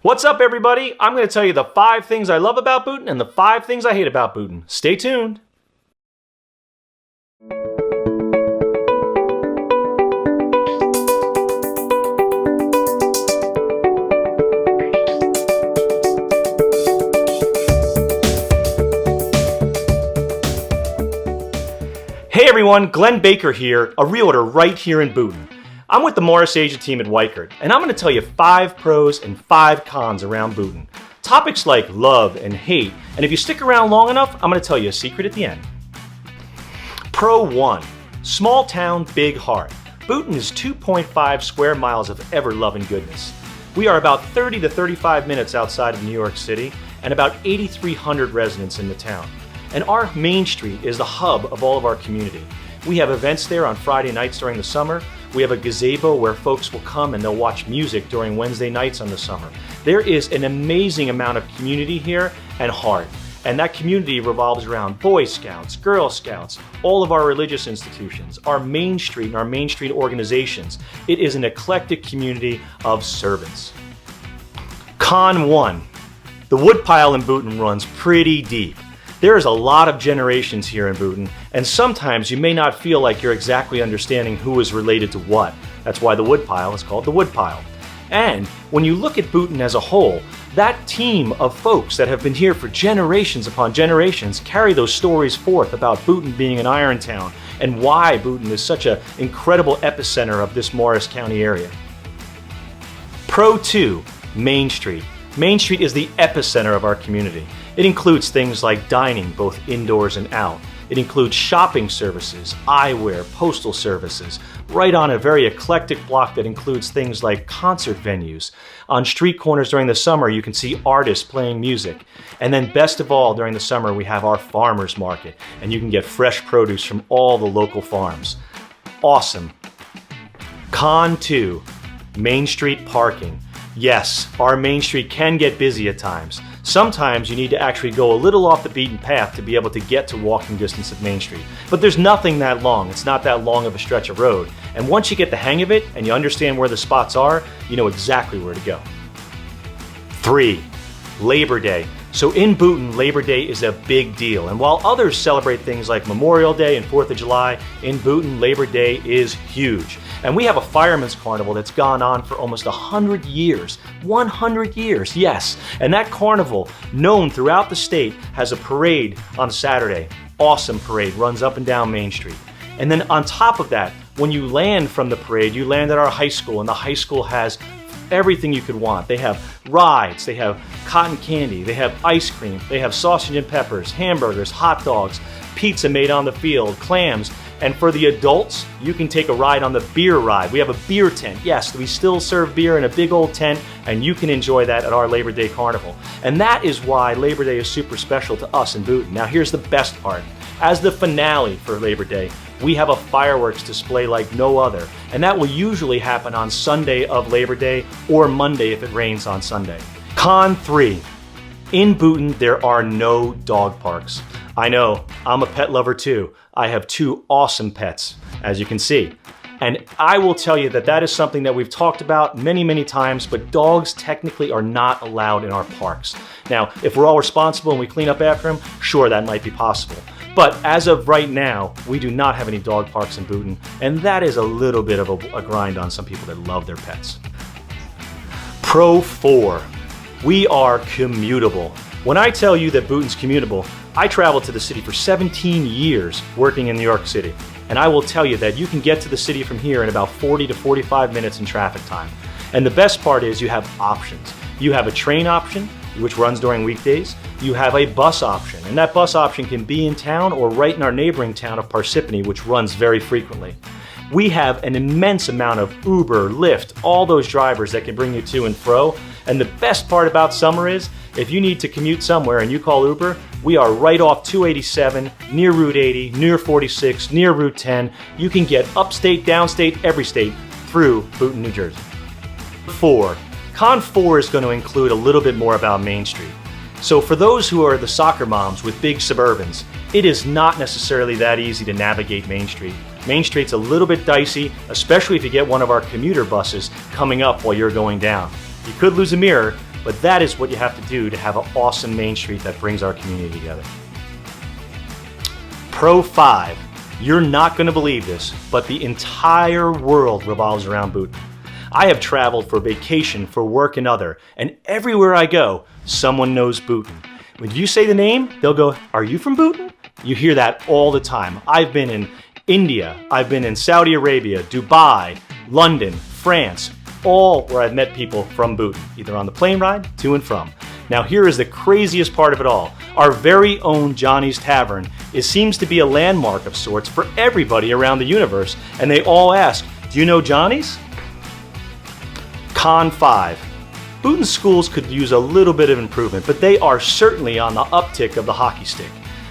What's up, everybody? I'm going to tell you the 5 things I love about Booton and the 5 things I hate about Booton. Stay tuned. Hey everyone, Glen Baker here, a realtor right here in Booton. I'm with the MorrisAgent Team at Weichert, and I'm going to tell you 5 pros and 5 cons around Booton. Topics like love and hate, and if you stick around long enough, I'm going to tell you a secret at the end. Pro 1. Small town, big heart. Booton is 2.5 square miles of ever-loving goodness. We are about 30 to 35 minutes outside of New York City, and about 8,300 residents in the town. And our main street is the hub of all of our community. We have events there on Friday nights during the summer. We have a gazebo where folks will come and they'll watch music during Wednesday nights on the summer. There is an amazing amount of community here and heart. And that community revolves around Boy Scouts, Girl Scouts, all of our religious institutions, our Main Street and our Main Street organizations. It is an eclectic community of servants. Con 1. The Woodpile in Booton runs pretty deep. There is a lot of generations here in Booton, and sometimes you may not feel like you're exactly understanding who is related to what. That's why the Woodpile is called the Woodpile. And when you look at Booton as a whole, that team of folks that have been here for generations upon generations carry those stories forth about Booton being an iron town and why Booton is such an incredible epicenter of this Morris County area. Pro 2, Main Street. Main Street is the epicenter of our community. It includes things like dining, both indoors and out. It includes shopping services, eyewear, postal services, right on a very eclectic block that includes things like concert venues. On street corners during the summer, you can see artists playing music. And then best of all, during the summer, we have our farmers market, and you can get fresh produce from all the local farms. Awesome. Con 2, Main Street parking. Yes, our Main Street can get busy at times. Sometimes you need to actually go a little off the beaten path to be able to get to walking distance of Main Street. But there's nothing that long. It's not that long of a stretch of road. And once you get the hang of it and you understand where the spots are, you know exactly where to go. 3. Labor Day. So in Booton, Labor Day is a big deal. And while others celebrate things like Memorial Day and 4th of July, in Booton, Labor Day is huge. And we have a fireman's carnival that's gone on for almost 100 years. 100 years, yes. And that carnival, known throughout the state, has a parade on Saturday. Awesome parade, runs up and down Main Street. And then on top of that, when you land from the parade, you land at our high school, and the high school has everything you could want. They have rides, they have cotton candy, they have ice cream, they have sausage and peppers, hamburgers, hot dogs, pizza made on the field, clams. And for the adults, you can take a ride on the beer ride. We have a beer tent. Yes, we still serve beer in a big old tent, and you can enjoy that at our Labor Day Carnival. And that is why Labor Day is super special to us in Booton. Now here's the best part. As the finale for Labor Day, we have a fireworks display like no other. And that will usually happen on Sunday of Labor Day or Monday if it rains on Sunday. Con 3. In Booton, there are no dog parks. I know, I'm a pet lover too. I have 2 awesome pets, as you can see. And I will tell you that that is something that we've talked about many, many times, but dogs technically are not allowed in our parks. Now, if we're all responsible and we clean up after them, sure, that might be possible. But as of right now, we do not have any dog parks in Booton, and that is a little bit of a grind on some people that love their pets. Pro 4. We are commutable. When I tell you that Booton's commutable, I traveled to the city for 17 years working in New York City. And I will tell you that you can get to the city from here in about 40 to 45 minutes in traffic time. And the best part is you have options. You have a train option, which runs during weekdays. You have a bus option, and that bus option can be in town or right in our neighboring town of Parsippany, which runs very frequently. We have an immense amount of Uber, Lyft, all those drivers that can bring you to and fro. And the best part about summer is, if you need to commute somewhere and you call Uber, we are right off 287, near Route 80, near 46, near Route 10. You can get upstate, downstate, every state through Booton, New Jersey. 4. Con 4 is going to include a little bit more about Main Street. So for those who are the soccer moms with big Suburbans, it is not necessarily that easy to navigate Main Street. Main Street's a little bit dicey, especially if you get one of our commuter buses coming up while you're going down. You could lose a mirror, but that is what you have to do to have an awesome Main Street that brings our community together. Pro 5. You're not going to believe this, but the entire world revolves around Booton. I have traveled for vacation, for work, and other, and everywhere I go, someone knows Booton. When you say the name, they'll go, "Are you from Booton?" You hear that all the time. I've been in India, I've been in Saudi Arabia, Dubai, London, France, all where I've met people from Booton, either on the plane ride, to and from. Now here is the craziest part of it all. Our very own Johnny's Tavern seems to be a landmark of sorts for everybody around the universe, and they all ask, "Do you know Johnny's?" Con 5. Booton schools could use a little bit of improvement, but they are certainly on the uptick of the hockey stick.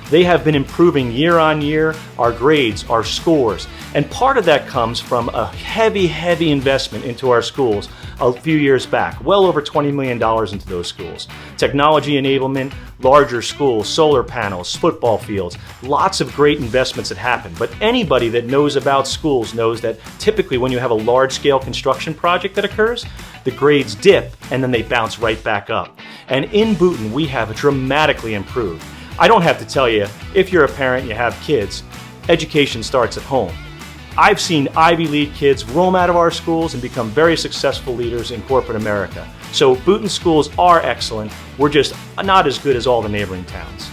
They have been improving year on year, our grades, our scores, and part of that comes from a heavy investment into our schools a few years back, well over $20 million into those schools. Technology enablement, larger schools, solar panels, football fields, lots of great investments that happen. But anybody that knows about schools knows that typically when you have a large-scale construction project that occurs, the grades dip and then they bounce right back up. And in Booton, we have dramatically improved. I don't have to tell you, if you're a parent and you have kids, education starts at home. I've seen Ivy League kids roam out of our schools and become very successful leaders in corporate America. So Booton schools are excellent. We're just not as good as all the neighboring towns.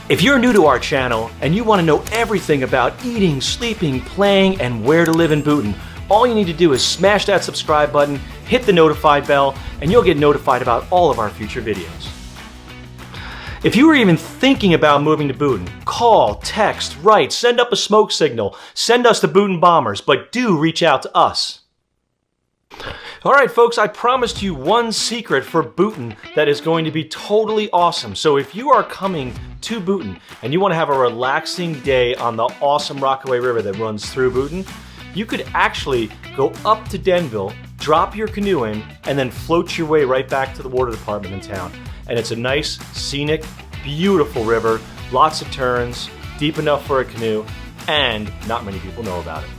If you're new to our channel and you want to know everything about eating, sleeping, playing, and where to live in Booton, all you need to do is smash that subscribe button, hit the notified bell, and you'll get notified about all of our future videos. If you were even thinking about moving to Booton, call, text, write, send up a smoke signal, send us the Booton Bombers, but do reach out to us. All right, folks, I promised you one secret for Booton that is going to be totally awesome. So if you are coming to Booton and you want to have a relaxing day on the awesome Rockaway River that runs through Booton, you could actually go up to Denville, drop your canoe in, and then float your way right back to the water department in town. And it's a nice, scenic, beautiful river, lots of turns, deep enough for a canoe, and not many people know about it.